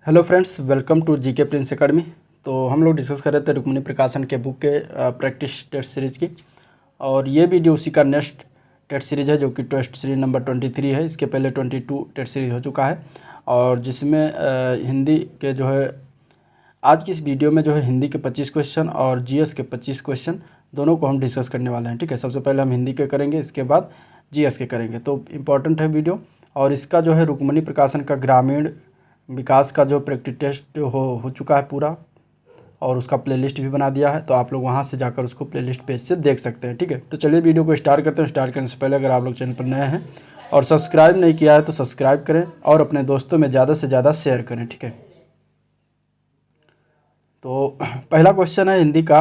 Hello friends, welcome to GK Prince Academy. तो हम लोग डिस्कस कर रहे थे रुक्मिणी प्रकाशन के बुक के प्रैक्टिस टेस्ट सीरीज़ की, और ये वीडियो उसी का नेक्स्ट टेस्ट सीरीज़ है जो कि टेस्ट सीरीज नंबर 23 है। इसके पहले 22 टेस्ट सीरीज हो चुका है, और जिसमें हिंदी के जो है आज की इस वीडियो में जो है हिंदी के 25 क्वेश्चन और जीएस के 25 क्वेश्चन दोनों को हम डिस्कस करने वाले हैं। ठीक है, सबसे पहले हम हिंदी के करेंगे, इसके बाद जीएस के करेंगे। तो इम्पॉर्टेंट है वीडियो, और इसका जो है रुक्मिणी प्रकाशन का ग्रामीण विकास का जो प्रैक्टिस टेस्ट हो चुका है पूरा, और उसका प्लेलिस्ट भी बना दिया है, तो आप लोग वहां से जाकर उसको प्लेलिस्ट पेज से देख सकते हैं। ठीक है, तो चलिए वीडियो को स्टार्ट करते हैं। स्टार्ट करने से पहले अगर आप लोग चैनल पर नए हैं और सब्सक्राइब नहीं किया है तो सब्सक्राइब करें और अपने दोस्तों में ज़्यादा से ज़्यादा शेयर करें। ठीक है, तो पहला क्वेश्चन है हिंदी का,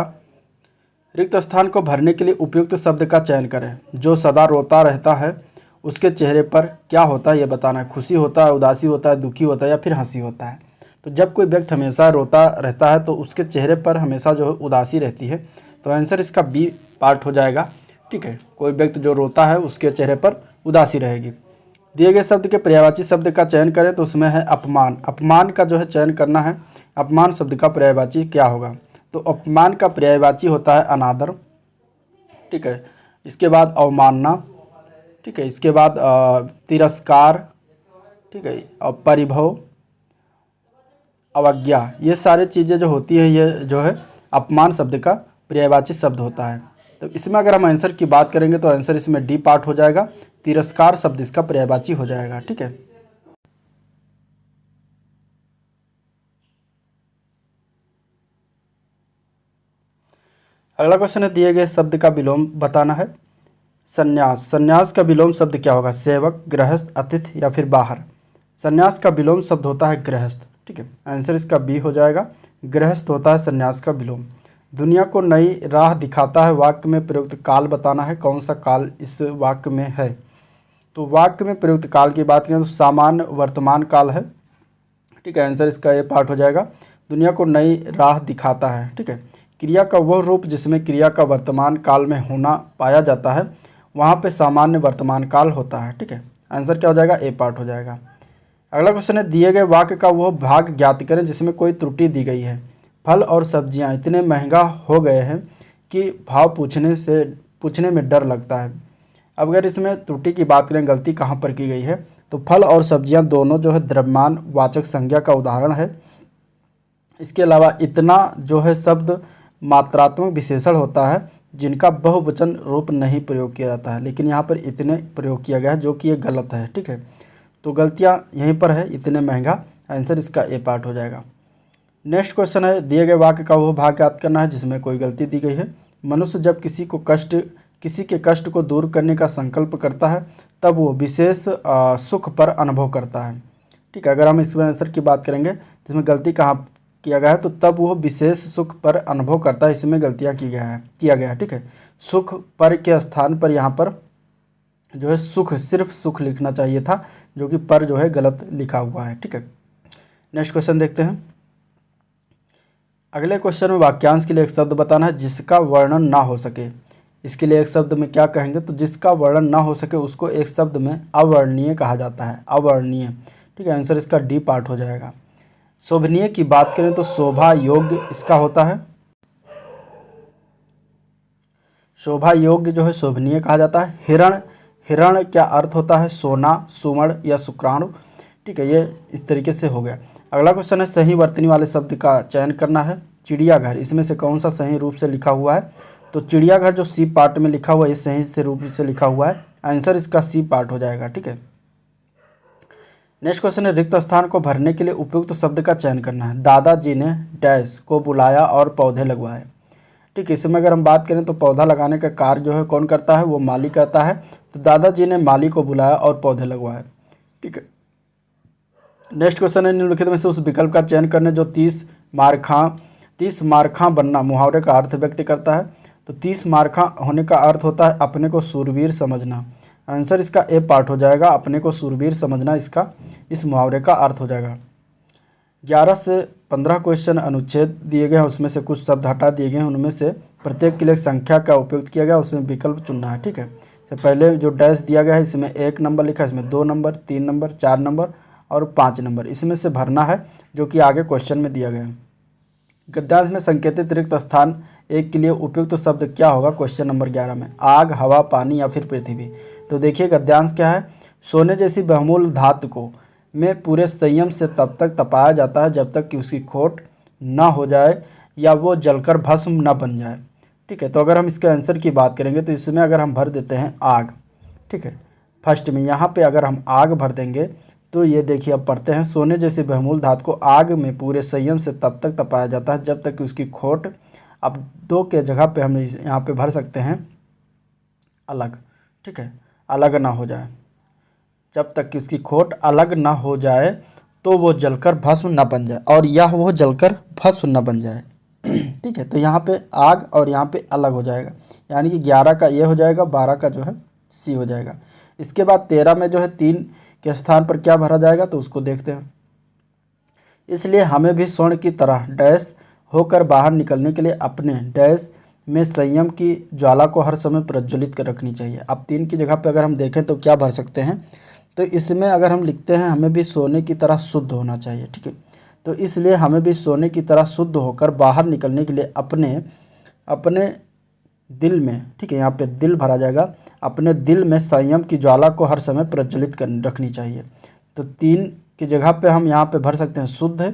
रिक्त स्थान को भरने के लिए उपयुक्त शब्द का चयन करें। जो सदा रोता रहता है उसके चेहरे पर क्या होता है ये बताना है। खुशी होता है, उदासी होता है, दुखी होता है या फिर हंसी होता है। तो जब कोई व्यक्ति हमेशा रोता रहता है तो उसके चेहरे पर हमेशा जो है उदासी रहती है, तो आंसर इसका बी पार्ट हो जाएगा। ठीक है, कोई व्यक्ति जो रोता है उसके चेहरे पर उदासी रहेगी। दिए गए शब्द के पर्यायवाची शब्द का चयन करें, तो उसमें है अपमान। अपमान का जो है चयन करना है। अपमान शब्द का पर्यायवाची क्या होगा? तो अपमान का पर्यायवाची होता है अनादर। ठीक है, इसके बाद अवमानना। ठीक है, इसके बाद तिरस्कार। ठीक है, और परिभव, अवज्ञा, ये सारी चीज़ें जो होती है ये जो है अपमान शब्द का पर्यायवाची शब्द होता है। तो इसमें अगर हम आंसर की बात करेंगे तो आंसर इसमें डी पार्ट हो जाएगा। तिरस्कार शब्द इसका पर्यायवाची हो जाएगा। ठीक है, अगला क्वेश्चन है, दिए गए शब्द का विलोम बताना है। संन्यास। संन्यास का विलोम शब्द क्या होगा? सेवक, गृहस्थ, अतिथि या फिर बाहर। संन्यास का विलोम शब्द होता है गृहस्थ। ठीक है, आंसर इसका बी हो जाएगा। गृहस्थ होता है संन्यास का विलोम। दुनिया को नई राह दिखाता है। वाक्य में प्रयुक्त काल बताना है। कौन सा काल इस वाक्य में है? तो वाक्य में प्रयुक्त काल की बात करें तो सामान्य वर्तमान काल है। ठीक है, आंसर इसका ये पार्ट हो जाएगा। दुनिया को नई राह दिखाता है। ठीक है, क्रिया का वह रूप जिसमें क्रिया का वर्तमान काल में होना पाया जाता है, वहाँ पे सामान्य वर्तमान काल होता है। ठीक है, आंसर क्या हो जाएगा? ए पार्ट हो जाएगा। अगला क्वेश्चन है, दिए गए वाक्य का वह भाग ज्ञात करें जिसमें कोई त्रुटि दी गई है। फल और सब्जियां इतने महंगा हो गए हैं कि भाव पूछने में डर लगता है। अब अगर इसमें त्रुटि की बात करें, गलती कहाँ पर की गई है, तो फल और सब्जियां दोनों जो है द्रव्यमान वाचक संज्ञा का उदाहरण है। इसके अलावा इतना जो है शब्द मात्रात्मक विशेषण होता है जिनका बहुवचन रूप नहीं प्रयोग किया जाता है, लेकिन यहाँ पर इतने प्रयोग किया गया है जो कि ये गलत है। ठीक है, तो गलतियाँ यहीं पर है, इतने महंगा। आंसर इसका ए पार्ट हो जाएगा। नेक्स्ट क्वेश्चन है, दिए गए वाक्य का वो भाग याद करना है जिसमें कोई गलती दी गई है। मनुष्य जब किसी के कष्ट को दूर करने का संकल्प करता है तब वो विशेष सुख पर अनुभव करता है। ठीक है, अगर हम इसमें आंसर की बात करेंगे तो इसमें गलती कहाँ किया गया है, तो तब वो विशेष सुख पर अनुभव करता है, इसमें गलतियाँ किया गया है। ठीक है, सुख पर के स्थान पर यहाँ पर जो है सुख, सिर्फ सुख लिखना चाहिए था, जो कि पर जो है गलत लिखा हुआ है। ठीक है, नेक्स्ट क्वेश्चन देखते हैं। अगले क्वेश्चन में वाक्यांश के लिए एक शब्द बताना है जिसका वर्णन ना हो सके। इसके लिए एक शब्द में क्या कहेंगे, तो जिसका वर्णन ना हो सके उसको एक शब्द में अवर्णनीय कहा जाता है। अवर्णनीय। ठीक है, आंसर इसका डी पार्ट हो जाएगा। शोभनीय की बात करें तो शोभा योग्य इसका होता है। शोभा योग्य जो है शोभनीय कहा जाता है। हिरण, हिरण क्या अर्थ होता है? सोना, सुवर्ण या शुक्राणु। ठीक है, ये इस तरीके से हो गया। अगला क्वेश्चन है, सही वर्तनी वाले शब्द का चयन करना है। चिड़ियाघर, इसमें से कौन सा सही रूप से लिखा हुआ है? तो चिड़ियाघर जो सी पार्ट में लिखा हुआ है ये सही से रूप से लिखा हुआ है। आंसर इसका सी पार्ट हो जाएगा। ठीक है, नेक्स्ट क्वेश्चन है, रिक्त स्थान को भरने के लिए उपयुक्त शब्द का चयन करना है। दादाजी ने डैश को बुलाया और पौधे लगवाए। ठीक है, इसमें अगर हम बात करें तो पौधा लगाने का कार्य जो है कौन करता है? वो माली करता है। तो दादाजी ने माली को बुलाया और पौधे लगवाए। ठीक है, नेक्स्ट क्वेश्चन है, निम्नलिखित में से उस विकल्प का चयन करने जो 30 मारखां बनना मुहावरे का अर्थ व्यक्त करता है। तो 30 मारखां होने का अर्थ होता है अपने को सूरवीर समझना। आंसर इसका ए पार्ट हो जाएगा। अपने को सूरवीर समझना इसका इस मुहावरे का अर्थ हो जाएगा। 11 से 15 क्वेश्चन अनुच्छेद दिए गए हैं, उसमें से कुछ शब्द हटा दिए गए हैं, उनमें से प्रत्येक के लिए संख्या का उपयोग किया गया, उसमें विकल्प चुनना है। ठीक है, तो पहले जो डैश दिया गया है इसमें 1 नंबर लिखा है, इसमें 2 नंबर, 3 नंबर, 4 नंबर और 5 नंबर इसमें से भरना है जो कि आगे क्वेश्चन में दिया गया है। गद्यांश में संकेतित रिक्त स्थान 1 के लिए उपयुक्त तो शब्द क्या होगा क्वेश्चन नंबर 11 में? आग, हवा, पानी या फिर पृथ्वी। तो देखिए गद्यांश क्या है? सोने जैसी बहुमूल्य धातु को में पूरे संयम से तब तक तपाया जाता है जब तक कि उसकी खोट ना हो जाए या वो जलकर भस्म न बन जाए। ठीक है, तो अगर हम इसके आंसर की बात करेंगे तो इसमें अगर हम भर देते हैं आग। ठीक है, फर्स्ट में यहाँ पे अगर हम आग भर देंगे तो ये देखिए अब पढ़ते हैं, सोने जैसी बहुमूल्य धातु को आग में पूरे संयम से तब तक तपाया जाता है जब तक कि उसकी खोट, अब 2 के जगह पे हम यहाँ पे भर सकते हैं अलग। ठीक है, अलग ना हो जाए, जब तक कि उसकी खोट अलग ना हो जाए तो वो जलकर भस्म न बन जाए, और यह वो जलकर भस्म न बन जाए। ठीक है, तो यहाँ पे आग और यहाँ पे अलग हो जाएगा, यानी कि 11 का ये हो जाएगा, 12 का जो है सी हो जाएगा। इसके बाद 13 में जो है 3 के स्थान पर क्या भरा जाएगा तो उसको देखते हैं। इसलिए हमें भी स्वर्ण की तरह डैश होकर बाहर निकलने के लिए अपने डैश में संयम की ज्वाला को हर समय प्रज्वलित कर रखनी चाहिए। अब 3 की जगह पे अगर हम देखें तो क्या भर सकते हैं, तो इसमें अगर हम लिखते हैं हमें भी सोने की तरह शुद्ध होना चाहिए। ठीक है, तो इसलिए हमें भी सोने की तरह शुद्ध होकर बाहर निकलने के लिए अपने दिल में, ठीक है यहाँ पे दिल भरा जाएगा, अपने दिल में संयम की ज्वाला को हर समय प्रज्वलित कर रखनी चाहिए। तो 3 की जगह पे हम यहाँ पे भर सकते हैं शुद्ध है।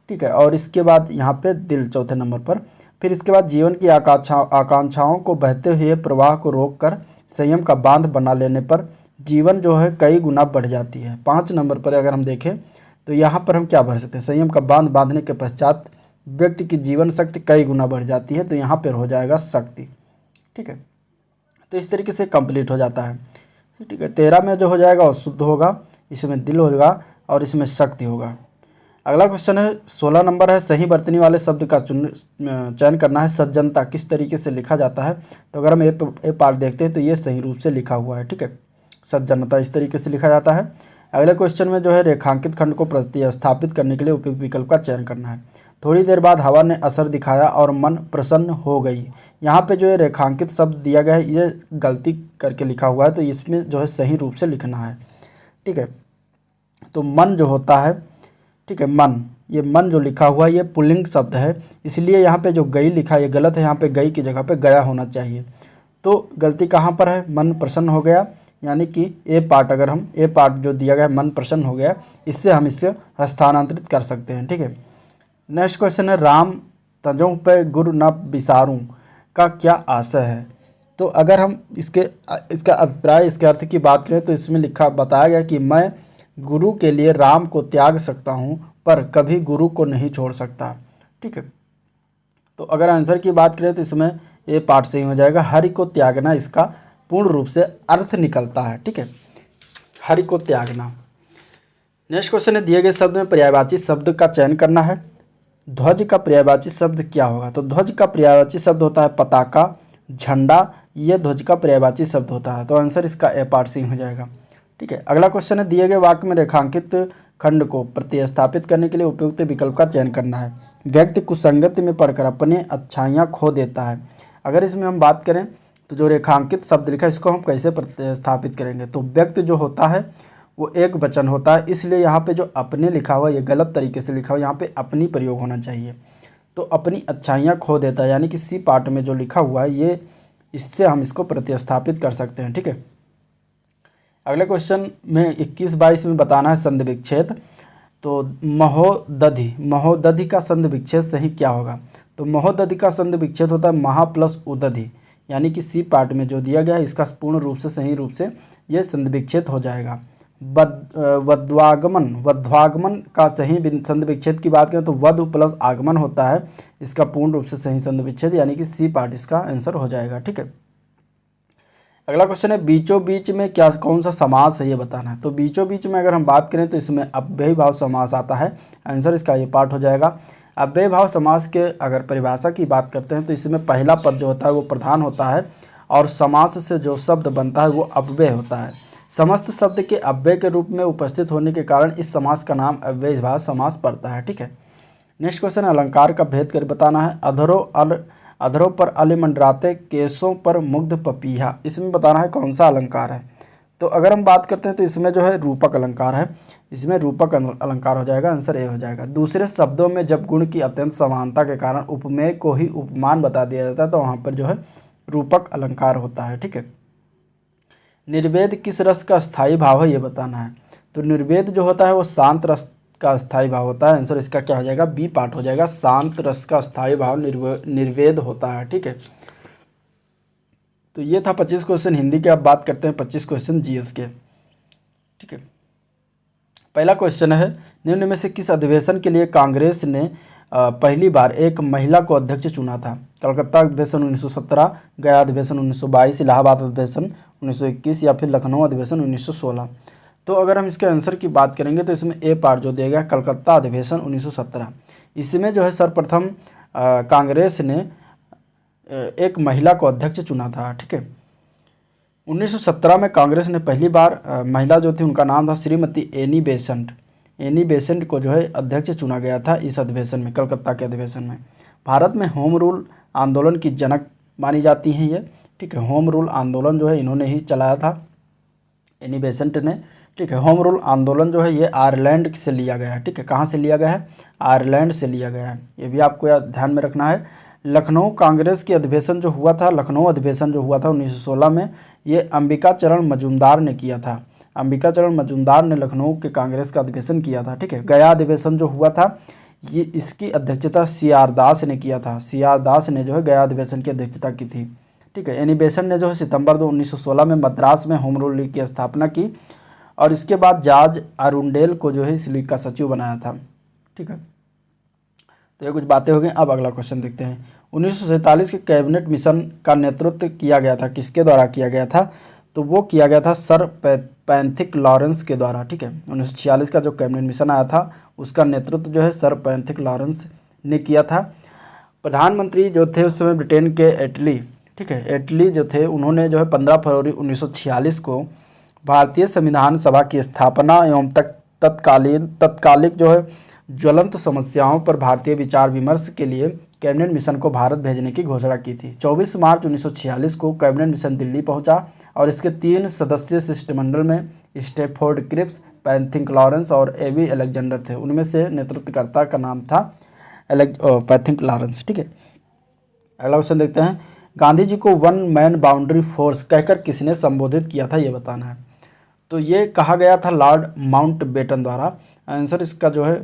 ठीक है, और इसके बाद यहाँ पे दिल चौथे नंबर पर। फिर इसके बाद जीवन की आकांक्षाओं को बहते हुए प्रवाह को रोककर संयम का बांध बना लेने पर जीवन जो है कई गुना बढ़ जाती है। 5 नंबर पर अगर हम देखें तो यहाँ पर हम क्या भर सकते हैं, संयम का बांध बांधने के पश्चात व्यक्ति की जीवन शक्ति कई गुना बढ़ जाती है, तो यहाँ पर हो जाएगा शक्ति। ठीक है, तो इस तरीके से कंप्लीट हो जाता है। ठीक है, 13 में जो हो जाएगा वो शुद्ध होगा, इसमें दिल होगा और इसमें शक्ति होगा। अगला क्वेश्चन है 16 नंबर है, सही वर्तनी वाले शब्द का चयन करना है। सज्जनता किस तरीके से लिखा जाता है, तो अगर हम ए पार्ट देखते हैं तो ये सही रूप से लिखा हुआ है। ठीक है, सज्जनता इस तरीके से लिखा जाता है। अगले क्वेश्चन में जो है रेखांकित खंड को प्रतिस्थापित करने के लिए उपयुक्त विकल्प का चयन करना है। थोड़ी देर बाद हवा ने असर दिखाया और मन प्रसन्न हो गई। यहाँ पे जो है रेखांकित शब्द दिया गया है ये गलती करके लिखा हुआ है, तो इसमें जो है सही रूप से लिखना है। ठीक है, तो मन जो होता है, ठीक है मन, ये मन जो लिखा हुआ है ये पुल्लिंग शब्द है, इसलिए यहाँ पे जो गई लिखा है ये गलत है, यहाँ पे गई की जगह पे गया होना चाहिए। तो गलती कहाँ पर है, मन प्रसन्न हो गया, यानी कि ए पार्ट, अगर हम ए पार्ट जो दिया गया है मन प्रसन्न हो गया, इससे हम इसे हस्तांतरित कर सकते हैं। ठीक है, नेक्स्ट क्वेश्चन है राम तजों पे गुरु न बिसारूं का क्या आशय है। तो अगर हम इसका अभिप्राय, इसके अर्थ की बात करें तो इसमें बताया गया कि मैं गुरु के लिए राम को त्याग सकता हूं पर कभी गुरु को नहीं छोड़ सकता। ठीक है, तो अगर आंसर की बात करें तो इसमें ए पार्ट सही हो जाएगा, हरि को त्यागना इसका पूर्ण रूप से अर्थ निकलता है। ठीक है, हरि को त्यागना। नेक्स्ट क्वेश्चन है दिए गए शब्द में पर्यायवाची शब्द का चयन करना है। ध्वज का पर्यायवाची शब्द क्या होगा, तो ध्वज का पर्यायवाची शब्द होता है पताका, झंडा, ये ध्वज का पर्यायवाची शब्द होता है, तो आंसर इसका ए पार्ट सही हो जाएगा। ठीक है, अगला क्वेश्चन है दिए गए वाक्य में रेखांकित खंड को प्रतिस्थापित करने के लिए उपयुक्त विकल्प का चयन करना है। व्यक्ति कुसंगति में पढ़कर अपने अच्छाइयाँ खो देता है। अगर इसमें हम बात करें तो जो रेखांकित शब्द लिखा है इसको हम कैसे प्रतिस्थापित करेंगे, तो व्यक्ति जो होता है वो एक वचन होता है, इसलिए यहाँ पे जो अपने लिखा हुआ ये गलत तरीके से लिखा हुआ, यहाँ पे अपनी प्रयोग होना चाहिए। तो अपनी अच्छाइयाँ खो देता है, यानी कि सी पार्ट में जो लिखा हुआ है ये, इससे हम इसको प्रतिस्थापित कर सकते हैं। ठीक है, अगले क्वेश्चन में 21-22 में बताना है संधि विच्छेद। तो महोदधि का संधि विच्छेद सही क्या होगा, तो महोदधि का संधि विच्छेद होता है महा प्लस उदधि, यानी कि सी पार्ट में जो दिया गया है इसका पूर्ण रूप से सही रूप से ये संधि विच्छेद हो जाएगा। वध्वागमन का सही संधि विच्छेद की बात करें तो वधु प्लस आगमन होता है, इसका पूर्ण रूप से सही संधि विच्छेद, यानी कि सी पार्ट इसका आंसर हो जाएगा। ठीक है, अगला क्वेश्चन है बीचों बीच में क्या कौन सा समास है ये बताना है। तो बीचों बीच में अगर हम बात करें तो इसमें अव्ययी भाव समास आता है, आंसर इसका ये पार्ट हो जाएगा। अव्ययी भाव समास के अगर परिभाषा की बात करते हैं तो इसमें पहला पद जो होता है वो प्रधान होता है और समास से जो शब्द बनता है वो अव्यय होता है। समस्त शब्द के अव्यय के रूप में उपस्थित होने के कारण इस समास का नाम अव्ययी भाव समास पड़ता है। ठीक है, नेक्स्ट क्वेश्चन अलंकार का भेद कर बताना है। अधरों पर अल मंडराते, केसों पर मुग्ध पपीहा, इसमें बताना है कौन सा अलंकार है। तो अगर हम बात करते हैं तो इसमें जो है रूपक अलंकार है, इसमें रूपक अलंकार हो जाएगा, आंसर ए हो जाएगा। दूसरे शब्दों में जब गुण की अत्यंत समानता के कारण उपमेय को ही उपमान बता दिया जाता है तो वहाँ पर जो है रूपक अलंकार होता है। ठीक है, निर्वेद किस रस का स्थायी भाव है ये बताना है। तो निर्वेद जो होता है वो शांत रस का स्थायी भाव होता है, आंसर इसका क्या हो जाएगा, बी पार्ट हो जाएगा। शांत रस का स्थायी भाव निर्वेद होता है। ठीक है, तो ये था 25 क्वेश्चन हिंदी के। अब बात करते हैं 25 क्वेश्चन जीएस के। ठीक है, पहला क्वेश्चन है, निम्न में से किस अधिवेशन के लिए कांग्रेस ने पहली बार एक महिला को अध्यक्ष चुना था? कलकत्ता अधिवेशन 1917, गया अधिवेशन 1922, इलाहाबाद अधिवेशन 1921 या फिर लखनऊ अधिवेशन 1916। तो अगर हम इसके आंसर की बात करेंगे तो इसमें ए पार्ट जो दिया गया कलकत्ता अधिवेशन 1917। इसमें जो है सर्वप्रथम कांग्रेस ने एक महिला को अध्यक्ष चुना था। ठीक है, 1917 में कांग्रेस ने पहली बार महिला जो थी उनका नाम था Shrimati Annie Besant. Annie Besant को जो है अध्यक्ष चुना गया था इस अधिवेशन में, कलकत्ता के अधिवेशन में। भारत में होम रूल आंदोलन की जनक मानी जाती हैं ये। ठीक है, होम रूल आंदोलन जो है इन्होंने ही चलाया था, एनी बेसेंट ने। ठीक है, होम रूल आंदोलन जो है ये आयरलैंड से लिया गया है। ठीक है, कहाँ से लिया गया है, आयरलैंड से लिया गया है, ये भी आपको याद ध्यान में रखना है। लखनऊ कांग्रेस के अधिवेशन जो हुआ था, लखनऊ अधिवेशन जो हुआ था 1916 में, ये अंबिका चरण मजूमदार ने किया था। अंबिका चरण मजूमदार ने लखनऊ के कांग्रेस का अधिवेशन किया था। ठीक है, गया अधिवेशन जो हुआ था ये इसकी अध्यक्षता सी.आर. दास ने किया था। सी.आर. दास ने जो है गया अधिवेशन की अध्यक्षता की थी। ठीक है, एनी बेसेंट ने जो है सितंबर 1916 में मद्रास में होम रूल लीग की स्थापना की और इसके बाद जॉर्ज अरुंडेल को जो है इस लीग का सचिव बनाया था। ठीक है, तो ये कुछ बातें हो गई। अब अगला क्वेश्चन देखते हैं। 1947 के कैबिनेट मिशन का नेतृत्व किया गया था, किसके द्वारा किया गया था? तो वो किया गया था सर पैंथिक लॉरेंस के द्वारा। ठीक है, 1946 का जो कैबिनेट मिशन आया था उसका नेतृत्व जो है सर पैंथिक लॉरेंस ने किया था। प्रधानमंत्री जो थे उस समय ब्रिटेन के एटली। ठीक है, एटली जो थे उन्होंने जो है 15 फरवरी 1946 को भारतीय संविधान सभा की स्थापना एवं तत्कालिक जो है ज्वलंत समस्याओं पर भारतीय विचार विमर्श के लिए कैबिनेट मिशन को भारत भेजने की घोषणा की थी। 24 मार्च 1946 को कैबिनेट मिशन दिल्ली पहुंचा और इसके 3 सदस्यीय शिष्टमंडल में स्टैफोर्ड क्रिप्स, पैंथिक लॉरेंस और एवी अलेक्जेंडर थे। उनमें से नेतृत्वकर्ता का नाम था पैंथिक लॉरेंस। ठीक है, अगला क्वेश्चन देखते हैं। गांधी जी को वन मैन बाउंड्री फोर्स कहकर किसने संबोधित किया था ये बताना है। तो ये कहा गया था लॉर्ड माउंटबेटन द्वारा। आंसर इसका जो है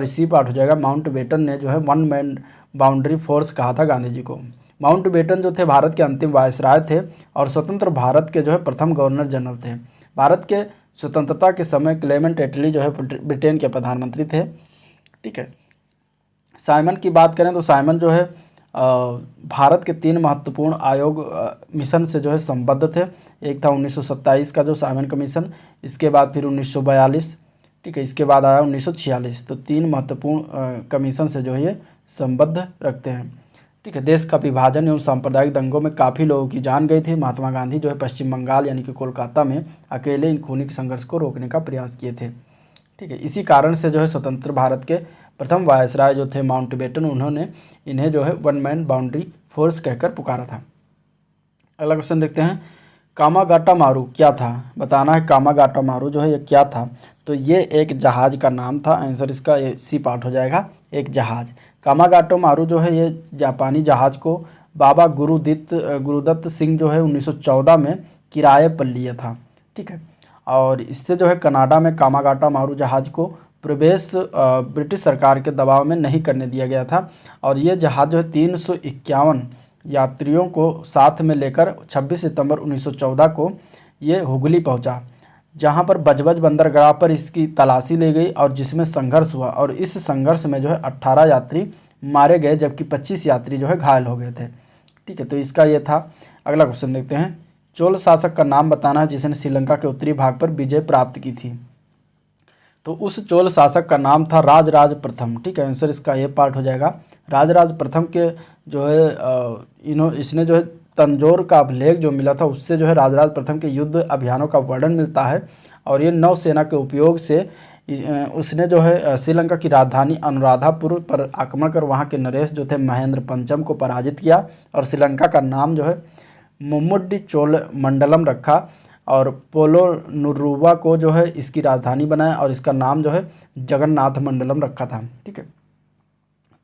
सी पार्ट हो जाएगा। माउंटबेटन ने जो है वन मैन बाउंड्री फोर्स कहा था गांधी जी को। माउंटबेटन जो थे भारत के अंतिम वायसराय थे और स्वतंत्र भारत के जो है प्रथम गवर्नर जनरल थे। भारत के स्वतंत्रता के समय क्लेमेंट एटली जो है ब्रिटेन के प्रधानमंत्री थे। ठीक है, साइमन की बात करें तो साइमन जो है भारत के 3 महत्वपूर्ण आयोग मिशन से जो है संबद्ध थे। एक था 1927 का जो साइमन कमीशन, इसके बाद फिर 1942, ठीक है, इसके बाद आया 1946। तो 3 महत्वपूर्ण कमीशन से जो है ये संबद्ध रखते हैं। ठीक है, देश का विभाजन एवं सांप्रदायिक दंगों में काफ़ी लोगों की जान गई थी। महात्मा गांधी जो है पश्चिम बंगाल यानी कि कोलकाता में अकेले इन खूनी संघर्ष को रोकने का प्रयास किए थे। ठीक है, इसी कारण से जो है स्वतंत्र भारत के प्रथम वायसराय जो थे माउंटबेटन, उन्होंने इन्हें जो है वन मैन बाउंड्री फोर्स कहकर पुकारा था। अगला क्वेश्चन देखते हैं। कामागाटा मारू क्या था, बताना है। कामागाटा मारू जो है ये क्या था? तो ये एक जहाज़ का नाम था। आंसर इसका सी पार्ट हो जाएगा, एक जहाज़। कामागाटा मारू जो है ये जापानी जहाज़ को बाबा गुरुदत्त सिंह जो है 1914 में किराए पर लिया था। ठीक है, और इससे जो है कनाडा में कामागाटा मारू जहाज़ को प्रवेश ब्रिटिश सरकार के दबाव में नहीं करने दिया गया था। और ये जहाज़ जो है 351 यात्रियों को साथ में लेकर 26 सितंबर 1914 को ये हुगली पहुंचा, जहां पर बजबज बंदरगाह पर इसकी तलाशी ली गई और जिसमें संघर्ष हुआ। और इस संघर्ष में जो है 18 यात्री मारे गए जबकि 25 यात्री जो है घायल हो गए थे। ठीक है, तो इसका ये था। अगला क्वेश्चन देखते हैं। चोल शासक का नाम बताना है जिसने श्रीलंका के उत्तरी भाग पर विजय प्राप्त की थी। तो उस चोल शासक का नाम था राजराज प्रथम। ठीक है, आंसर इसका ये पार्ट हो जाएगा। राजराज प्रथम के जो है इसने जो है तंजौर का अभिलेख जो मिला था उससे जो है राजराज प्रथम के युद्ध अभियानों का वर्णन मिलता है। और ये नौसेना के उपयोग से उसने जो है श्रीलंका की राजधानी अनुराधापुर पर आक्रमण कर वहाँ के नरेश जो थे महेंद्र पंचम को पराजित किया और श्रीलंका का नाम जो है मुम्मुड्डी चोल मंडलम रखा। और पोलोनुरुवा को जो है इसकी राजधानी बनाया और इसका नाम जो है जगन्नाथ मंडलम रखा था। ठीक है,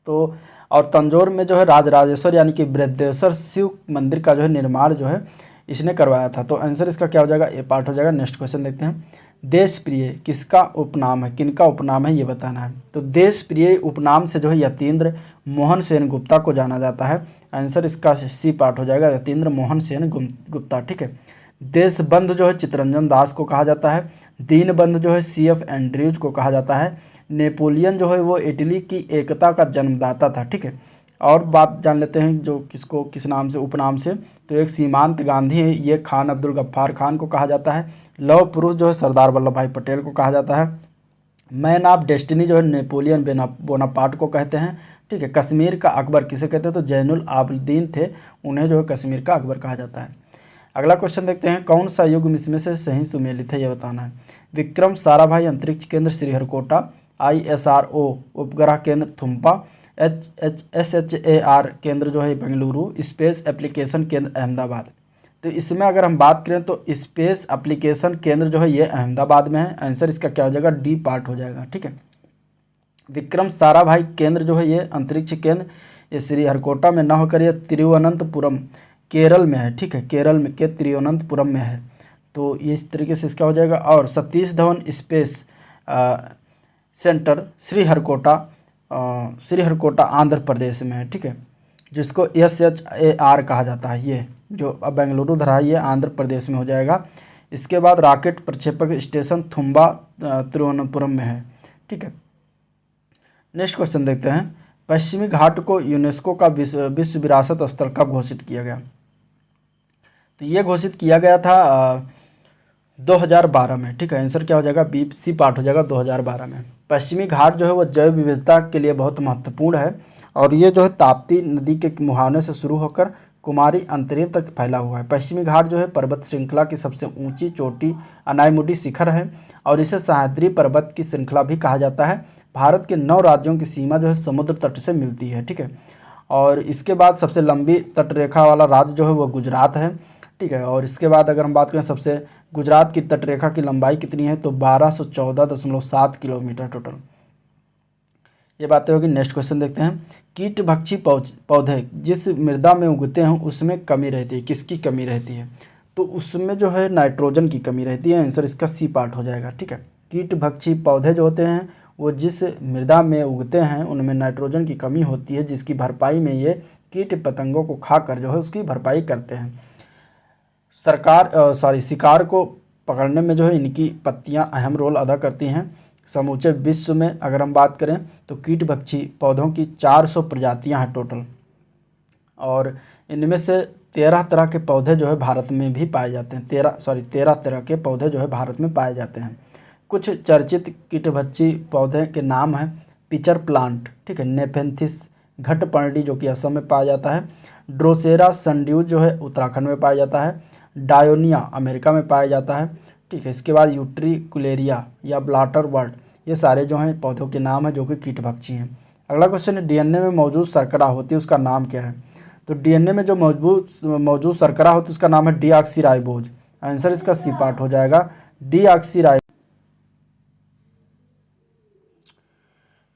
तो और तंजौर में जो है राजराजेश्वर यानी कि बृहदेश्वर शिव मंदिर का जो है निर्माण जो है इसने करवाया था। तो आंसर इसका क्या हो जाएगा, ए पार्ट हो जाएगा। नेक्स्ट क्वेश्चन देखते हैं, देश प्रिय किसका उपनाम है, किनका उपनाम है ये बताना है। तो देश प्रिय उपनाम से जो है यतीन्द्र मोहन सेन गुप्ता को जाना जाता है। आंसर इसका सी पार्ट हो जाएगा, यतीन्द्र मोहन सेन गुप्ता। ठीक है, देशबंधु जो है चित्तरंजन दास को कहा जाता है। दीनबंधु जो है CF एंड्रयूज को कहा जाता है। नेपोलियन जो है वो इटली की एकता का जन्मदाता था। ठीक है, और बात जान लेते हैं जो किसको किस नाम से उपनाम से, तो एक सीमांत गांधी है, ये खान अब्दुल गफ्फार खान को कहा जाता है। लौह पुरुष जो है सरदार वल्लभ भाई पटेल को कहा जाता है। मैन ऑफ डेस्टिनी जो है नेपोलियन बोनापार्ट को कहते हैं। ठीक है, कश्मीर का अकबर किसे कहते हैं, तो जैनुल आबदीन थे, उन्हें जो है कश्मीर का अकबर कहा जाता है। अगला क्वेश्चन देखते हैं, कौन सा युग इसमें से सही सुमेलित है ये बताना है। विक्रम साराभाई अंतरिक्ष केंद्र श्रीहरिकोटा, ISRO उपग्रह केंद्र थुम्पा, SHAR केंद्र जो है बेंगलुरु, स्पेस एप्लीकेशन केंद्र अहमदाबाद। तो इसमें अगर हम बात करें तो स्पेस एप्लीकेशन केंद्र जो है ये अहमदाबाद में है। आंसर इसका क्या हो जाएगा, डी पार्ट हो जाएगा। ठीक है, विक्रम साराभाई केंद्र जो है ये अंतरिक्ष केंद्र ये श्रीहरिकोटा में न होकर ये तिरुवनंतपुरम केरल में है। ठीक है, केरल में के तिरुवनंतपुरम में है। तो ये इस तरीके से इसका हो जाएगा। और सतीश धवन स्पेस सेंटर श्रीहरिकोटा आंध्र प्रदेश में है। ठीक है, जिसको SHAR कहा जाता है, ये जो अब बेंगलुरु धरा है ये आंध्र प्रदेश में हो जाएगा। इसके बाद रॉकेट प्रक्षेपक स्टेशन थुम्बा तिरुवनंतपुरम में है। ठीक है, नेक्स्ट क्वेश्चन देखते हैं, पश्चिमी घाट को यूनेस्को का विश्व विरासत स्थल कब घोषित किया गया। तो ये घोषित किया गया था 2012 में। ठीक है, आंसर क्या हो जाएगा, बी सी पार्ट हो जाएगा 2012 में। पश्चिमी घाट जो है वो जैव विविधता के लिए बहुत महत्वपूर्ण है और ये जो है ताप्ती नदी के मुहाने से शुरू होकर कुमारी अंतरिम तक फैला हुआ है। पश्चिमी घाट जो है पर्वत श्रृंखला की सबसे ऊंची चोटी अनायमुडी शिखर है और इसे सह्याद्री पर्वत की श्रृंखला भी कहा जाता है। भारत के 9 राज्यों की सीमा जो है समुद्र तट से मिलती है। ठीक है, और इसके बाद सबसे लंबी तटरेखा वाला राज्य जो है वो गुजरात है। ठीक है, और इसके बाद अगर हम बात करें सबसे गुजरात की तटरेखा की लंबाई कितनी है, तो 1214.7 किलोमीटर टोटल। ये बातें होगी। नेक्स्ट क्वेश्चन देखते हैं, कीट भक्षी पौधे जिस मृदा में उगते हैं उसमें कमी रहती है, किसकी कमी रहती है, तो उसमें जो है नाइट्रोजन की कमी रहती है। आंसर इसका सी पार्ट हो जाएगा। ठीक है, कीट भक्षी पौधे जो होते हैं वो जिस मृदा में उगते हैं उनमें नाइट्रोजन की कमी होती है, जिसकी भरपाई में ये कीट पतंगों को खाकर जो है उसकी भरपाई करते हैं। शिकार को पकड़ने में जो है इनकी पत्तियां अहम रोल अदा करती हैं। समूचे विश्व में अगर हम बात करें तो कीट भक्षी पौधों की 400 प्रजातियां हैं टोटल और इनमें से 13 तरह के पौधे जो है भारत में भी पाए जाते हैं। 13 तरह के पौधे जो है भारत में पाए जाते हैं। कुछ चर्चित कीटभक्षी पौधे के नाम हैं पिचर प्लांट, ठीक है, नेफेंथिस घटपर्णी जो कि असम में पाया जाता है, ड्रोसेरा सनड्यूज जो है उत्तराखंड में पाया जाता है, डायोनिया अमेरिका में पाया जाता है। ठीक है, इसके बाद यूट्रिकुलेरिया या ब्लाटर वर्ड, ये सारे जो हैं पौधों के नाम हैं जो कि कीटभक्षी हैं। अगला क्वेश्चन है, डीएनए में मौजूद शर्करा होती है उसका नाम क्या है। तो डीएनए में जो मौजूद शर्करा होती है उसका नाम है डीऑक्सीराइबोज। आंसर इसका सी पार्ट हो जाएगा डीऑक्सीराइबोज।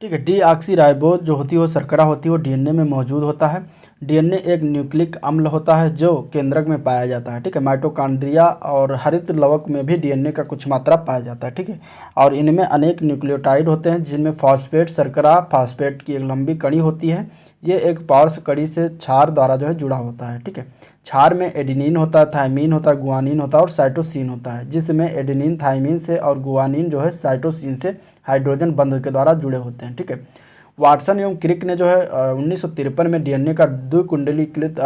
ठीक है, डीऑक्सीराइबोज जो होती है वो शर्करा होती है, वो डीएनए में मौजूद होता है। डीएनए एक न्यूक्लिक अम्ल होता है जो केंद्रक में पाया जाता है। ठीक है, माइटोकॉन्ड्रिया और हरित लवक में भी डीएनए का कुछ मात्रा पाया जाता है। ठीक है, और इनमें अनेक न्यूक्लियोटाइड होते हैं जिनमें फॉस्फेट शर्करा फॉस्फेट की एक लंबी कड़ी होती है। ये एक पार्श्व कड़ी से क्षार द्वारा जो है जुड़ा होता है। ठीक है, क्षार में एडेनिन होता है, थायमीन होता है, गुआनिन होता है और साइटोसिन होता है, जिसमें एडेनिन थायमीन से और गुआनिन जो है साइटोसिन से हाइड्रोजन बंध के द्वारा जुड़े होते हैं। ठीक है, वाटसन एवं क्रिक ने जो है 1953 में डीएनए का द्विकुंडलीकृत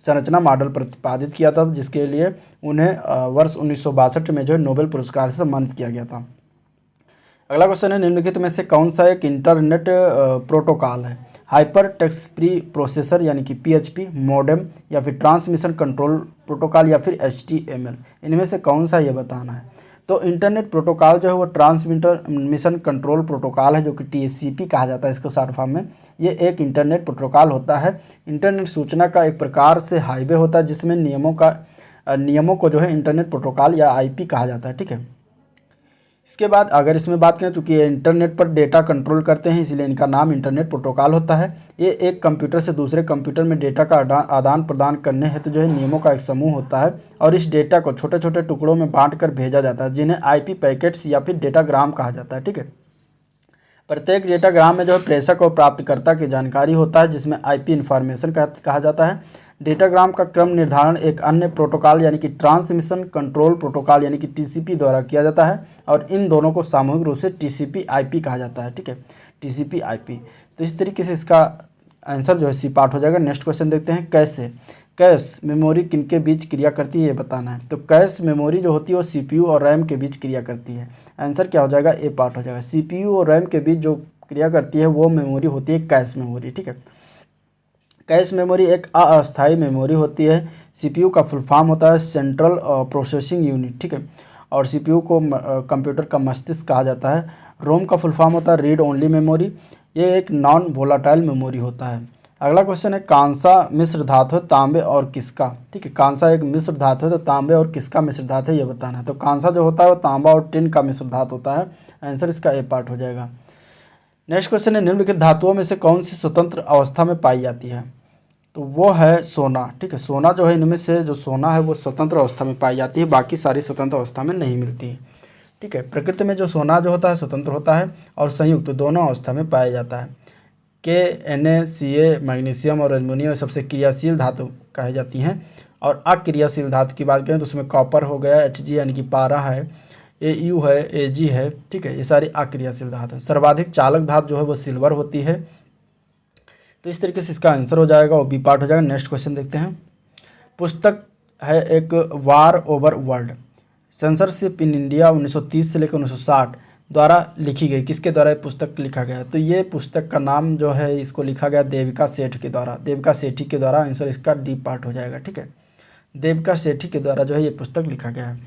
संरचना मॉडल प्रतिपादित किया था, जिसके लिए उन्हें वर्ष 1962 में जो है नोबेल पुरस्कार से सम्मानित किया गया था। अगला क्वेश्चन है, निम्नलिखित में से कौन सा एक इंटरनेट प्रोटोकॉल है। हाइपर टेक्स्ट प्री प्रोसेसर यानी कि PHP, मॉडेम या फिर ट्रांसमिशन कंट्रोल प्रोटोकॉल या फिर HTML, इनमें से कौन सा ये बताना है। तो इंटरनेट प्रोटोकॉल जो है वो ट्रांसमिशन कंट्रोल प्रोटोकॉल है जो कि TCP कहा जाता है इसको शॉर्ट फॉर्म में। ये एक इंटरनेट प्रोटोकॉल होता है। इंटरनेट सूचना का एक प्रकार से हाईवे होता है जिसमें नियमों का नियमों को जो है इंटरनेट प्रोटोकॉल या आईपी कहा जाता है। ठीक है, इसके बाद अगर इसमें बात करें, चूँकि ये इंटरनेट पर डेटा कंट्रोल करते हैं इसलिए इनका नाम इंटरनेट प्रोटोकॉल होता है। ये एक कंप्यूटर से दूसरे कंप्यूटर में डेटा का आदान प्रदान करने हेतु जो है नियमों का एक समूह होता है और इस डेटा को छोटे छोटे टुकड़ों में बांट कर भेजा जाता है, जिन्हें आईपी पैकेट्स या फिर डेटाग्राम कहा जाता है। ठीक है, प्रत्येक डेटाग्राम में जो है प्रेषक और प्राप्तकर्ता की जानकारी होता है, जिसमें आईपी इन्फॉर्मेशन कहा जाता है। डेटाग्राम का क्रम निर्धारण एक अन्य प्रोटोकॉल यानी कि ट्रांसमिशन कंट्रोल प्रोटोकॉल यानी कि टीसीपी द्वारा किया जाता है और इन दोनों को सामूहिक रूप से टीसीपी आईपी कहा जाता है। ठीक है, टीसीपी आईपी। तो इस तरीके से इसका आंसर जो है सी पार्ट हो जाएगा। नेक्स्ट क्वेश्चन देखते हैं, कैसे कैश मेमोरी किनके बीच क्रिया करती है ये बताना है। तो कैश मेमोरी जो होती है वो सीपीयू और रैम के बीच क्रिया करती है। आंसर क्या हो जाएगा, ए पार्ट हो जाएगा। सीपीयू और रैम के बीच जो क्रिया करती है वो मेमोरी होती है कैश मेमोरी। ठीक है, कैश मेमोरी एक अस्थायी मेमोरी होती है। सीपीयू का फुल फॉर्म होता है सेंट्रल प्रोसेसिंग यूनिट। ठीक है, और सीपीयू को कंप्यूटर का मस्तिष्क कहा जाता है। रोम का फुल फॉर्म होता है रीड ओनली मेमोरी। ये एक नॉन वोलाटाइल मेमोरी होता है। अगला क्वेश्चन है, कांसा मिश्र धातु है तांबे और किसका। ठीक है, कांसा एक मिश्र धातु है तो तांबे और किसका मिश्र धातु है ये बताना है। तो कांसा जो होता है वो तांबा और टिन का मिश्र धातु होता है। आंसर इसका ए पार्ट हो जाएगा। नेक्स्ट क्वेश्चन है, निम्नलिखित धातुओं में से कौन सी स्वतंत्र अवस्था में पाई जाती है। तो वो है सोना। ठीक है, सोना जो है इनमें से जो सोना है वो स्वतंत्र अवस्था में पाई जाती है, बाकी सारी स्वतंत्र अवस्था में नहीं मिलती है। ठीक है, प्रकृति में जो सोना जो होता है स्वतंत्र होता है और संयुक्त दोनों अवस्था में पाया जाता है। Na, Ca, मैग्नीशियम और एल्युमिनियम सबसे क्रियाशील धातु कही जाती हैं। और अक्रियाशील धातु की बात करें तो उसमें कॉपर हो गया, Hg यानी कि पारा है, Au है, Ag है। ठीक है, ये सारी अक्रियाशील धातु हैं। सर्वाधिक चालक धातु जो है वो सिल्वर होती है। तो इस तरीके से इसका आंसर हो जाएगा और बी पार्ट हो जाएगा। नेक्स्ट क्वेश्चन देखते हैं, पुस्तक है एक war over world censorship in India 1930 से लेकर 1960 द्वारा लिखी गई। किसके द्वारा ये पुस्तक लिखा गया। तो ये पुस्तक का नाम जो है इसको लिखा गया देविका सेठ के द्वारा, देविका सेठी के द्वारा। आंसर इसका डी पार्ट हो जाएगा। ठीक है, देविका सेठी के द्वारा जो है ये पुस्तक लिखा गया है।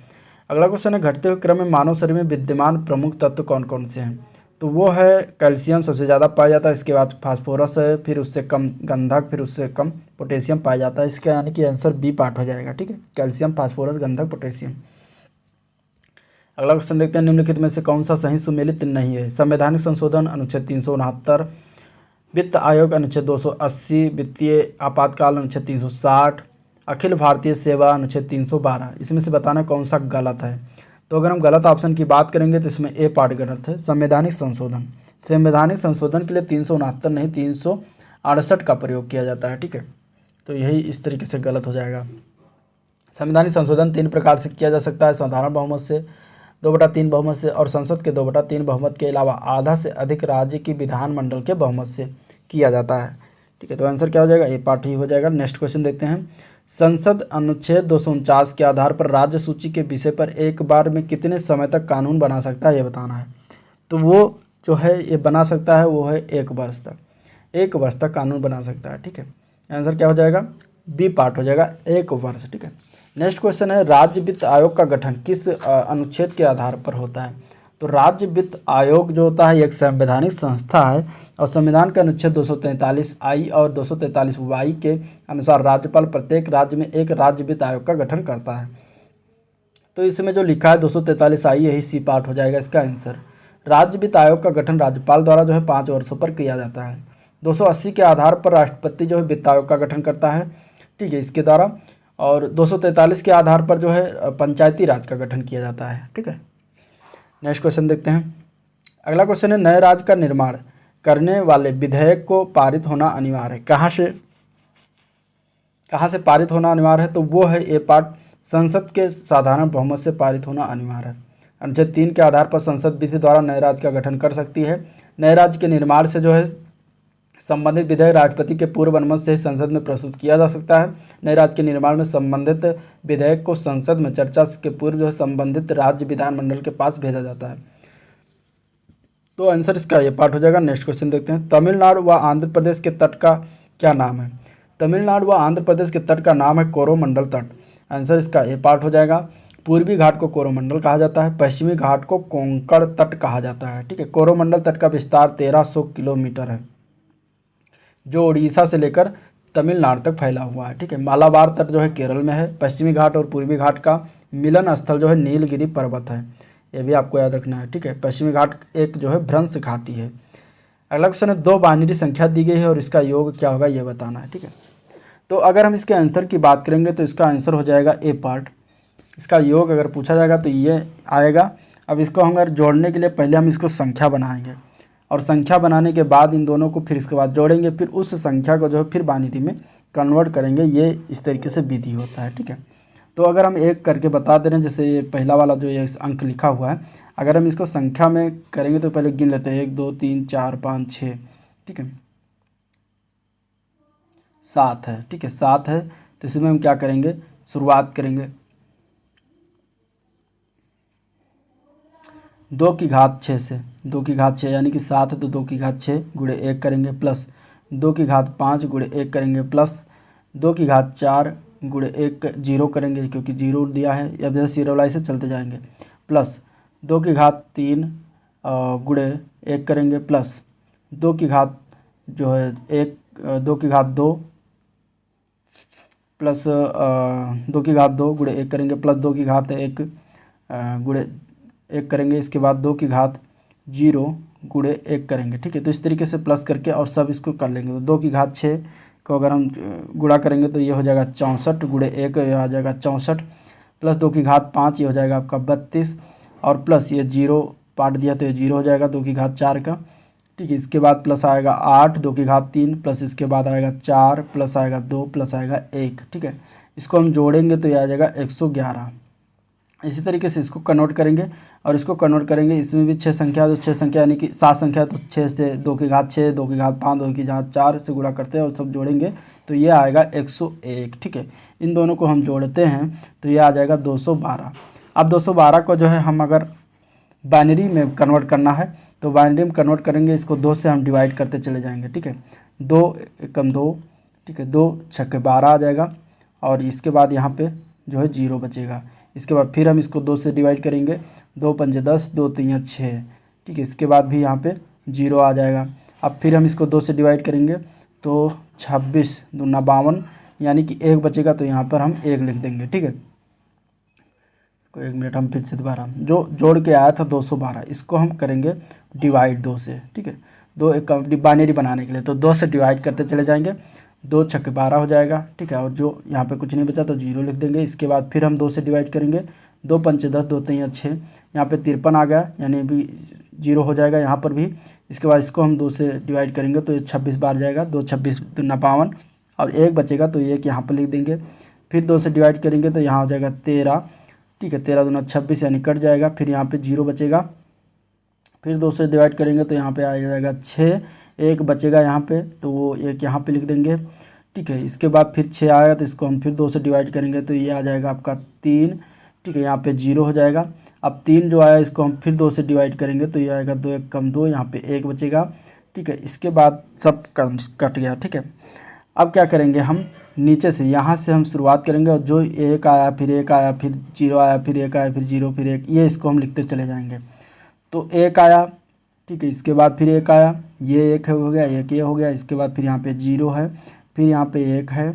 अगला क्वेश्चन है, घटते हुए क्रम में मानव शरीर में विद्यमान प्रमुख तत्व कौन कौन से हैं। तो वो है कैल्शियम सबसे ज़्यादा पाया जाता है, इसके बाद फास्फोरस है, फिर उससे कम गंधक, फिर उससे कम पोटेशियम पाया जाता है। इसका यानी कि आंसर बी पार्ट हो जाएगा। ठीक है, कैल्शियम, फास्फोरस, गंधक, पोटेशियम। अगला क्वेश्चन देखते हैं, निम्नलिखित में से कौन सा सही सुमेलित नहीं है। संवैधानिक संशोधन अनुच्छेद 369, वित्त आयोग अनुच्छेद 280, वित्तीय आपातकाल अनुच्छेद 360, अखिल भारतीय सेवा अनुच्छेद 312। इसमें से बताना कौन सा गलत है। तो अगर हम गलत ऑप्शन की बात करेंगे तो इसमें ए पार्ट गलत है। संवैधानिक संशोधन, संवैधानिक संशोधन के लिए 369 नहीं 368 का प्रयोग किया जाता है। ठीक है, तो यही इस तरीके से गलत हो जाएगा। संवैधानिक संशोधन 3 प्रकार से किया जा सकता है, साधारण बहुमत से, 2/3 बहुमत से और संसद के 2/3 बहुमत के अलावा आधा से अधिक राज्य की विधानमंडल के बहुमत से किया जाता है। ठीक है, तो आंसर क्या हो जाएगा, ए पार्ट ही हो जाएगा। नेक्स्ट क्वेश्चन देखते हैं, संसद अनुच्छेद 249 के आधार पर राज्य सूची के विषय पर एक बार में कितने समय तक कानून बना सकता है ये बताना है। तो वो जो है ये बना सकता है वो है 1 वर्ष तक, 1 वर्ष तक कानून बना सकता है। ठीक है, आंसर क्या हो जाएगा, बी पार्ट हो जाएगा, 1 वर्ष। ठीक है, नेक्स्ट क्वेश्चन है, राज्य वित्त आयोग का गठन किस अनुच्छेद के आधार पर होता है। तो राज्य वित्त आयोग जो होता है एक संवैधानिक संस्था है और संविधान के अनुच्छेद 243I और 243Y के अनुसार राज्यपाल प्रत्येक राज्य में एक राज्य वित्त आयोग का गठन करता है। तो इसमें जो लिखा है 243I यही सी पार्ट हो जाएगा इसका आंसर। राज्य वित्त आयोग का गठन राज्यपाल द्वारा जो है 5 वर्षों पर किया जाता है। 280 के आधार पर राष्ट्रपति जो है वित्त आयोग का गठन करता है। ठीक है, इसके द्वारा। और 243 के आधार पर जो है पंचायती राज का गठन किया जाता है। ठीक है, नेक्स्ट क्वेश्चन देखते हैं। अगला क्वेश्चन है, नए राज्य का निर्माण करने वाले विधेयक को पारित होना अनिवार्य है। कहाँ से पारित होना अनिवार्य है। तो वो है ए पार्ट, संसद के साधारण बहुमत से पारित होना अनिवार्य है। अनुच्छेद 3 के आधार पर संसद विधि द्वारा नए राज्य का गठन कर सकती है। नए राज्य के निर्माण से जो है संबंधित विधेयक राष्ट्रपति के पूर्व अनुमति से ही संसद में प्रस्तुत किया जा सकता है। नए राज्य के निर्माण में संबंधित विधेयक को संसद में चर्चा के पूर्व जो है संबंधित राज्य विधानमंडल के पास भेजा जाता है। तो आंसर इसका ये पार्ट हो जाएगा। नेक्स्ट क्वेश्चन देखते हैं, तमिलनाडु व आंध्र प्रदेश के तट का क्या नाम है। तमिलनाडु व आंध्र प्रदेश के तट का नाम है कोरोमंडल तट। आंसर इसका ये पार्ट हो जाएगा। पूर्वी घाट को कोरोमंडल कहा जाता है, पश्चिमी घाट को कोंकण तट कहा जाता है। ठीक है, कोरोमंडल तट का विस्तार 1300 किलोमीटर है, जो उड़ीसा से लेकर तमिलनाडु तक फैला हुआ है। ठीक है, मालाबार तट जो है केरल में है। पश्चिमी घाट और पूर्वी घाट का मिलन स्थल जो है नीलगिरी पर्वत है, ये भी आपको याद रखना है। ठीक है, पश्चिमी घाट एक जो है भ्रंश घाटी है। अगला क्वेश्चन है, दो बाइनरी संख्या दी गई है और इसका योग क्या होगा ये बताना है। ठीक है, तो अगर हम इसके आंसर की बात करेंगे तो इसका आंसर हो जाएगा ए पार्ट। इसका योग अगर पूछा जाएगा तो ये आएगा। अब इसको हम अगर जोड़ने के लिए पहले हम इसको संख्या बनाएंगे और संख्या बनाने के बाद इन दोनों को फिर इसके बाद जोड़ेंगे, फिर उस संख्या को जो है फिर बाइनरी में कन्वर्ट करेंगे। ये इस तरीके से विधि होता है। ठीक है, तो अगर हम एक करके बता दे रहे हैं, जैसे ये पहला वाला जो ये अंक लिखा हुआ है, अगर हम इसको संख्या में करेंगे तो पहले गिन लेते हैं 1 2 3 4 5 6। ठीक है, 7 है। ठीक है, 7 है, तो इसमें हम क्या करेंगे, शुरुआत करेंगे 2 की घात 6 से। 2 की घात 6 यानी कि 7 है तो 2 की घात 6 गुणे 1 करेंगे, प्लस 2 की घात 5 गुणे 1 करेंगे, प्लस 2 की घात 4 गुणे 1 0 करेंगे क्योंकि 0 दिया है, या जैसे सीरियलाइज से चलते जाएंगे, प्लस 2 की घात 3 गुणे 1 करेंगे, प्लस 2 की घात जो है 2 की घात 2 प्लस 2 की घात 2 गुणे 1 करेंगे, प्लस 2 की घात 1 गुणे 1 करेंगे। इसके बाद 2 की घात 0 गुणे 1 करेंगे। ठीक है, तो इस तरीके से प्लस करके और सब इसको कर लेंगे। तो 2 की घात 6 को अगर हम गुणा करेंगे तो ये हो जाएगा 64 गुणे 1 ये आ जाएगा 64, प्लस 2 की घात 5 ये हो जाएगा आपका 32, और प्लस ये 0 पार्ट दिया तो ये 0 हो जाएगा 2 की घात 4 का। ठीक है, इसके बाद प्लस आएगा 8 2 की घात 3, प्लस इसके बाद आएगा 4, प्लस आएगा 2, प्लस आएगा 1। ठीक है, इसको हम जोड़ेंगे तो ये आ जाएगा 111। इसी तरीके से इसको कन्वर्ट करेंगे और इसको कन्वर्ट करेंगे। इसमें भी 6 संख्या, तो 6 संख्या यानी कि 7 संख्या, तो 6 से 2 की घात 6 2 की घात 5 2 की घात 4 से गुणा करते हैं और सब जोड़ेंगे तो ये आएगा 101। ठीक है, इन दोनों को हम जोड़ते हैं तो ये आ जाएगा 212। अब 212 को जो है हम अगर बाइनरी में कन्वर्ट करना है तो बाइनरी में कन्वर्ट करेंगे, इसको 2 से हम डिवाइड करते चले जाएंगे। ठीक है, 2 एकम 2, ठीक है, 2 छक्के 12 आ जाएगा, और इसके बाद यहाँ पे जो है 0 बचेगा। इसके बाद फिर हम इसको 2 से डिवाइड करेंगे, 2 पंजे 10 2 3 6। ठीक है, इसके बाद भी यहाँ पे 0 आ जाएगा। अब फिर हम इसको 2 से डिवाइड करेंगे तो 26 दूना 52 यानी कि 1 बचेगा, तो यहाँ पर हम 1 लिख देंगे। ठीक है, तो 1 मिनट हम फिर से दोबारा जो जोड़ के आया था 212, इसको हम करेंगे डिवाइड 2 से। ठीक है, 2 एक बाइनरी बनाने के लिए तो 2 से डिवाइड करते चले जाएंगे, 2 छक्के 12 हो जाएगा। ठीक है, और जो यहाँ पे कुछ नहीं बचा तो 0 लिख देंगे। इसके बाद फिर हम 2 से डिवाइड करेंगे, 2 पंचे 10 2 3 6, यहाँ पे 53 आ गया यानी भी 0 हो जाएगा यहाँ पर भी। इसके बाद इसको हम 2 से डिवाइड करेंगे तो ये 26 बार जाएगा, 2 26 दूना 52, और 1 बचेगा तो 1 यहाँ पर लिख देंगे। फिर 2 से डिवाइड करेंगे तो यहाँ हो जाएगा 13। ठीक है, 13 दूना 26 यानी कट जाएगा, फिर यहाँ पे 0 बचेगा। फिर 2 से डिवाइड करेंगे तो यहाँ पे आ जाएगा 6, 1 बचेगा यहाँ पे तो वो 1 यहाँ पे लिख देंगे। ठीक है, इसके बाद फिर 6 आएगा तो इसको हम फिर 2 से डिवाइड करेंगे तो ये आ जाएगा आपका 3। ठीक है, यहाँ पे 0 हो जाएगा। अब 3 जो आया इसको हम फिर 2 से डिवाइड करेंगे तो ये आएगा 2 1 कम 2, यहाँ पे 1 बचेगा। ठीक है, इसके बाद सब कट गया। ठीक है, अब क्या करेंगे, हम नीचे से यहाँ से हम शुरुआत करेंगे और जो 1 आया फिर 1 आया फिर 0 आया फिर 1 आया फिर 0 फिर 1, ये इसको हम लिखते चले जाएंगे। तो 1 आया, ठीक है, इसके बाद फिर 1 आया, ये 1 हो गया, 1 ये हो गया। इसके बाद फिर यहाँ पे 0 है, फिर यहाँ पे 1 है।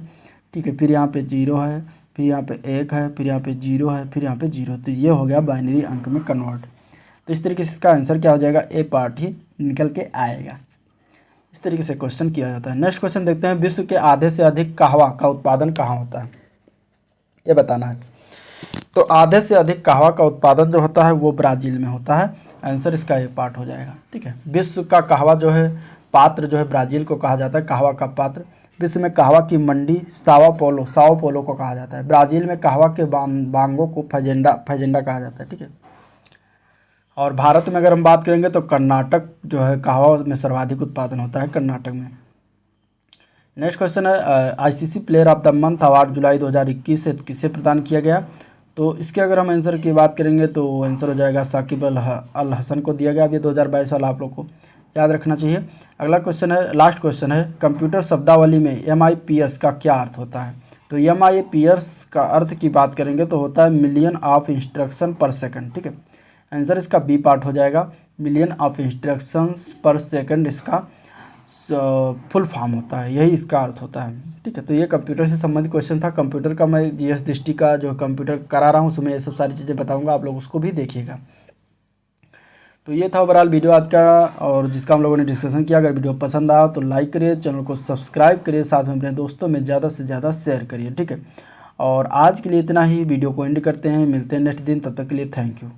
ठीक है, फिर यहाँ पे 0 है, फिर यहाँ पे 1 है, फिर यहाँ पे 0 है, फिर यहाँ पे 0। तो ये हो गया बाइनरी अंक में कन्वर्ट। तो इस तरीके से इसका आंसर क्या हो जाएगा, ए पार्ट ही निकल के आएगा। इस तरीके से क्वेश्चन किया जाता है। नेक्स्ट क्वेश्चन देखते हैं, विश्व के आधे से अधिक कहवा का उत्पादन कहाँ होता है, ये बताना है। तो आधे से अधिक कहवा का उत्पादन जो होता है वो ब्राज़ील में होता है। आंसर इसका ये पार्ट हो जाएगा। ठीक है, विश्व का कहवा जो है पात्र जो है ब्राज़ील को कहा जाता है, कहवा का पात्र। विश्व में कहवा की मंडी साओ पोलो को कहा जाता है। ब्राज़ील में कहवा के बांगों को फजेंडा कहा जाता है। ठीक है, और भारत में अगर हम बात करेंगे तो कर्नाटक जो है कहवा में सर्वाधिक उत्पादन होता है, कर्नाटक में। नेक्स्ट क्वेश्चन है, ICC player of the month award जुलाई 2021 से किसे प्रदान किया गया। तो इसके अगर हम आंसर की बात करेंगे तो आंसर हो जाएगा साकिब अल हसन को दिया गया। अब ये 2022 साल आप लोग को याद रखना चाहिए। अगला क्वेश्चन है, लास्ट क्वेश्चन है, कंप्यूटर शब्दावली में MIPS का क्या अर्थ होता है। तो MIPS का अर्थ की बात करेंगे तो होता है मिलियन ऑफ इंस्ट्रक्शन पर सेकंड। ठीक है, आंसर इसका बी पार्ट हो जाएगा, मिलियन ऑफ इंस्ट्रक्शंस पर सेकंड इसका फुल फॉर्म होता है, यही इसका अर्थ होता है। ठीक है, तो ये कंप्यूटर से संबंधित क्वेश्चन था। कंप्यूटर का मैं जीएस दृष्टि का जो कंप्यूटर करा रहा हूँ उसमें ये सब सारी चीज़ें बताऊँगा, आप लोग उसको भी देखिएगा। तो ये था ओवरऑल वीडियो आज का, और जिसका हम लोगों ने डिस्कशन किया। अगर वीडियो पसंद आया तो लाइक करिए, चैनल को सब्सक्राइब करिए, साथ में अपने दोस्तों में ज़्यादा से ज़्यादा शेयर करिए। ठीक है, और आज के लिए इतना ही, वीडियो को एंड करते हैं, मिलते हैं नेक्स्ट दिन, तब तक के लिए थैंक यू।